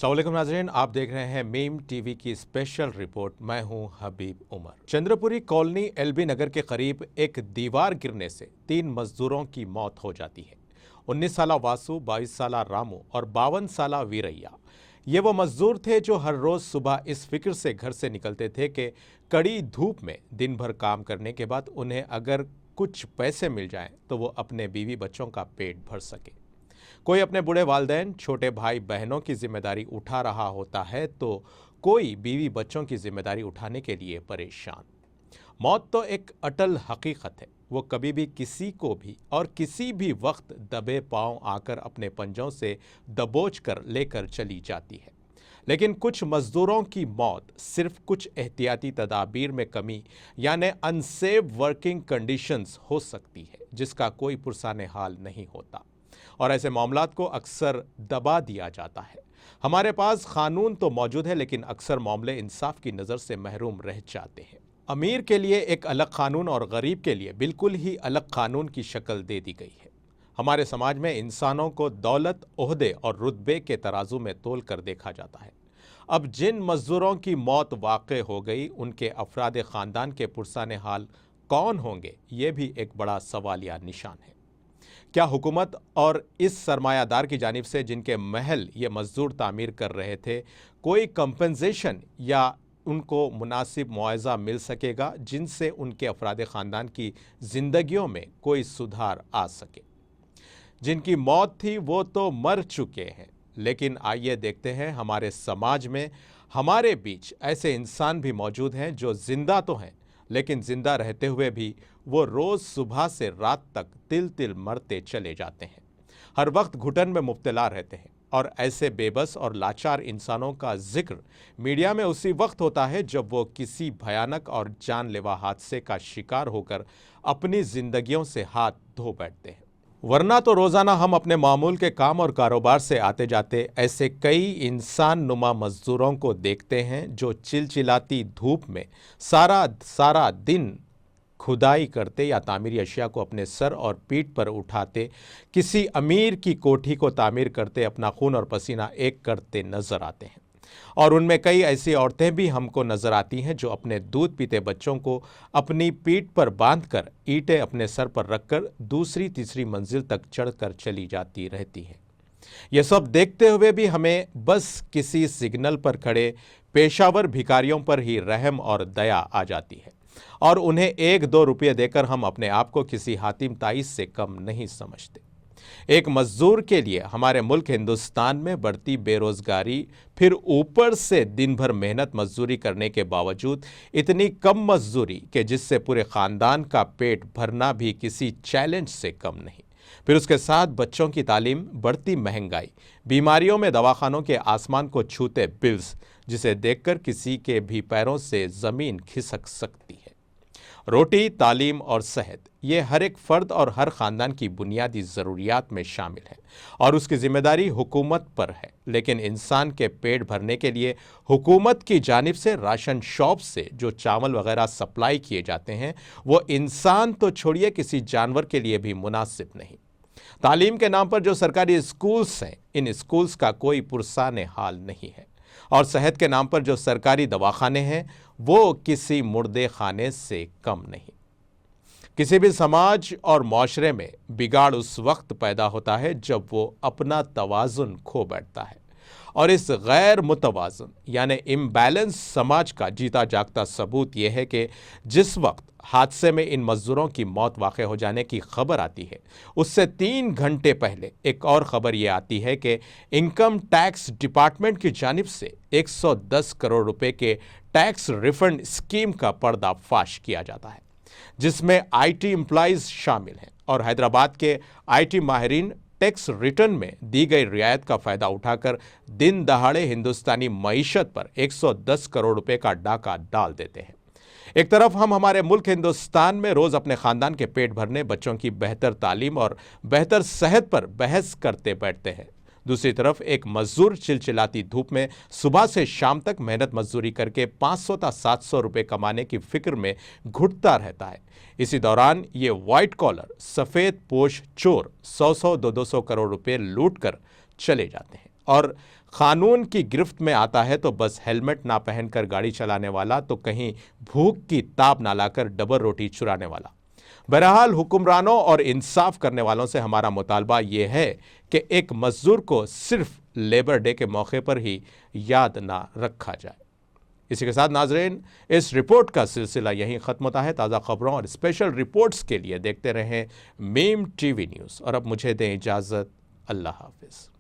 अस्सलाम वालेकुम नाज़रीन, आप देख रहे हैं मीम टीवी की स्पेशल रिपोर्ट। मैं हूं हबीब उमर। चंद्रपुरी कॉलोनी एलबी नगर के करीब एक दीवार गिरने से 3 मजदूरों की मौत हो जाती है। 19 साला वासु, 22 साला रामू और 52 साला वीरैया। ये वो मजदूर थे जो हर रोज़ सुबह इस फिक्र से घर से निकलते थे कि कड़ी धूप में दिन भर काम करने के बाद उन्हें अगर कुछ पैसे मिल जाएं तो वो अपने बीवी बच्चों का पेट भर सके। कोई अपने बूढ़े वालिदैन, छोटे भाई बहनों की जिम्मेदारी उठा रहा होता है तो कोई बीवी बच्चों की जिम्मेदारी उठाने के लिए परेशान। मौत तो एक अटल हकीकत है, वो कभी भी किसी को भी और किसी भी वक्त दबे पांव आकर अपने पंजों से दबोच कर लेकर चली जाती है। लेकिन कुछ मजदूरों की मौत सिर्फ कुछ एहतियाती तदाबीर में कमी यानी अनसेफ वर्किंग कंडीशंस हो सकती है, जिसका कोई पुरसाने हाल नहीं होता और ऐसे मामलात को अक्सर दबा दिया जाता है। हमारे पास कानून तो मौजूद है, लेकिन अक्सर मामले इंसाफ की नज़र से महरूम रह जाते हैं। अमीर के लिए एक अलग कानून और गरीब के लिए बिल्कुल ही अलग कानून की शक्ल दे दी गई है। हमारे समाज में इंसानों को दौलत, ओहदे और रुतबे के तराजू में तोल कर देखा जाता है। अब जिन मजदूरों की मौत वाक़ हो गई, उनके अफराद ख़ानदान के पुरसाने हाल कौन होंगे, ये भी एक बड़ा सवालिया निशान है। क्या हुकूमत और इस सरमायादार की जानिब से जिनके महल ये मजदूर तामीर कर रहे थे, कोई कंपनसेशन या उनको मुनासिब मुआवजा मिल सकेगा जिनसे उनके अफराद ख़ानदान की ज़िंदगियों में कोई सुधार आ सके? जिनकी मौत थी वो तो मर चुके हैं, लेकिन आइए देखते हैं हमारे समाज में हमारे बीच ऐसे इंसान भी मौजूद हैं जो जिंदा तो हैं, लेकिन जिंदा रहते हुए भी वो रोज़ सुबह से रात तक तिल तिल मरते चले जाते हैं, हर वक्त घुटन में मुब्तला रहते हैं। और ऐसे बेबस और लाचार इंसानों का जिक्र मीडिया में उसी वक्त होता है जब वो किसी भयानक और जानलेवा हादसे का शिकार होकर अपनी जिंदगियों से हाथ धो बैठते हैं। वरना तो रोज़ाना हम अपने मामूल के काम और कारोबार से आते जाते ऐसे कई इंसान नुमा मजदूरों को देखते हैं जो चिलचिलाती धूप में सारा दिन खुदाई करते या तामीरी अशिया को अपने सर और पीठ पर उठाते, किसी अमीर की कोठी को तामीर करते अपना खून और पसीना एक करते नजर आते हैं। और उनमें कई ऐसी औरतें भी हमको नजर आती हैं जो अपने दूध पीते बच्चों को अपनी पीठ पर बांधकर ईंटें अपने सर पर रखकर दूसरी तीसरी मंजिल तक चढ़कर चली जाती रहती हैं। ये सब देखते हुए भी हमें बस किसी सिग्नल पर खड़े पेशावर भिखारियों पर ही रहम और दया आ जाती है और उन्हें 1-2 रुपये देकर हम अपने आप को किसी हातिम ताइस से कम नहीं समझते। एक मजदूर के लिए हमारे मुल्क हिंदुस्तान में बढ़ती बेरोजगारी, फिर ऊपर से दिन भर मेहनत मजदूरी करने के बावजूद इतनी कम मजदूरी कि जिससे पूरे ख़ानदान का पेट भरना भी किसी चैलेंज से कम नहीं, फिर उसके साथ बच्चों की तालीम, बढ़ती महंगाई, बीमारियों में दवाखानों के आसमान को छूते बिल्स, जिसे देखकर किसी के भी पैरों से ज़मीन खिसक सकती है। रोटी, तालीम और सेहत, ये हर एक फ़र्द और हर ख़ानदान की बुनियादी ज़रूरियात में शामिल है और उसकी ज़िम्मेदारी हुकूमत पर है। लेकिन इंसान के पेट भरने के लिए हुकूमत की जानिब से राशन शॉप से जो चावल वगैरह सप्लाई किए जाते हैं, वो इंसान तो छोड़िए किसी जानवर के लिए भी मुनासिब नहीं। तालीम के नाम पर जो सरकारी स्कूल्स हैं, इन स्कूल्स का कोई पुरसाने हाल नहीं है। और सेहत के नाम पर जो सरकारी दवाखाने हैं, वो किसी मुर्दे खाने से कम नहीं। किसी भी समाज और माशरे में बिगाड़ उस वक्त पैदा होता है जब वो अपना तवाज़ुन खो बैठता है, और इस गैर मुतवाज़ुन यानी इम्बैलेंस समाज का जीता जागता सबूत यह है कि जिस वक्त हादसे में इन मजदूरों की मौत वाक़ हो जाने की खबर आती है, उससे 3 घंटे पहले एक और ख़बर ये आती है कि इनकम टैक्स डिपार्टमेंट की जानिब से 110 करोड़ रुपए के टैक्स रिफंड स्कीम का पर्दाफाश किया जाता है, जिसमें IT एम्प्लॉइज़ शामिल हैं और हैदराबाद के IT माहिरीन टैक्स रिटर्न में दी गई रियायत का फ़ायदा उठाकर दिन दहाड़े हिंदुस्तानी मईशत पर 110 करोड़ रुपए का डाका डाल देते हैं। एक तरफ हम हमारे मुल्क हिंदुस्तान में रोज़ अपने ख़ानदान के पेट भरने, बच्चों की बेहतर तालीम और बेहतर सेहत पर बहस करते बैठते हैं, दूसरी तरफ एक मजदूर चिलचिलाती धूप में सुबह से शाम तक मेहनत मजदूरी करके 500 या 700 रुपये कमाने की फिक्र में घुटता रहता है। इसी दौरान ये वाइट कॉलर सफ़ेद पोश चोर 100-200 करोड़ रुपए लूट कर चले जाते हैं और कानून की गिरफ्त में आता है तो बस हेलमेट ना पहनकर गाड़ी चलाने वाला तो कहीं भूख की ताप ना लाकर डबल रोटी चुराने वाला। बहरहाल हुक्मरानों और इंसाफ करने वालों से हमारा मुतालबा यह है कि एक मजदूर को सिर्फ लेबर डे के मौके पर ही याद ना रखा जाए। इसी के साथ नाजरीन, इस रिपोर्ट का सिलसिला यहीं खत्म होता है। ताज़ा खबरों और स्पेशल रिपोर्ट्स के लिए देखते रहें मेम टीवी न्यूज़ और अब मुझे दें इजाज़त। अल्लाह हाफिज़।